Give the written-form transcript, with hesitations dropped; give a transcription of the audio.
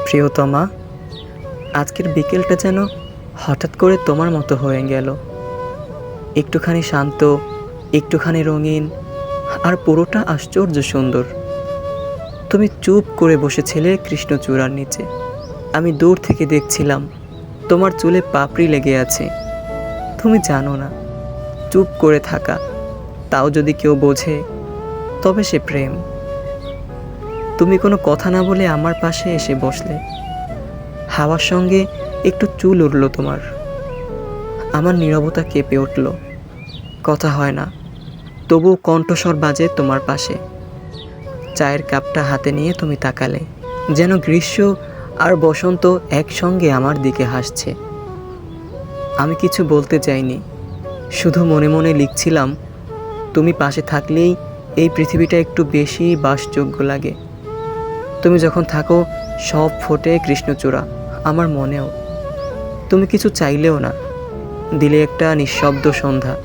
প্রিয়তমা, আজকের বিকেলটা যেন হঠাৎ করে তোমার মতো হয়ে গেল। একটুখানি শান্ত, একটুখানি রঙিন, আর পুরোটা আশ্চর্য সুন্দর। তুমি চুপ করে বসেছিলে কৃষ্ণচূড়ার নিচে। আমি দূর থেকে দেখছিলাম, তোমার চুলে পাপড়ি লেগে আছে। তুমি জানো না, চুপ করে থাকা, তাও যদি কেউ বোঝে, তবে সে প্রেম। তুমি কোনো কথা না বলে আমার পাশে এসে বসলে। হাওয়ার সঙ্গে একটু চুল উড়ল তোমার। আমার নীরবতা কেঁপে উঠল। কথা হয় না, তবুও কণ্ঠস্বর বাজে তোমার পাশে। চায়ের কাপটা হাতে নিয়ে তুমি তাকালে, যেন গ্রীষ্ম আর বসন্ত একসঙ্গে আমার দিকে হাসছে। আমি কিছু বলতে চাইনি, শুধু মনে মনে লিখছিলাম, তুমি পাশে থাকলেই এই পৃথিবীটা একটু বেশি বাসযোগ্য লাগে। তুমি যখন থাকো, সব ফোটে কৃষ্ণচূড়া আমার মনেও। তুমি কিছু চাইলেও না, দিলে একটা নিঃশব্দ সন্ধ্যা।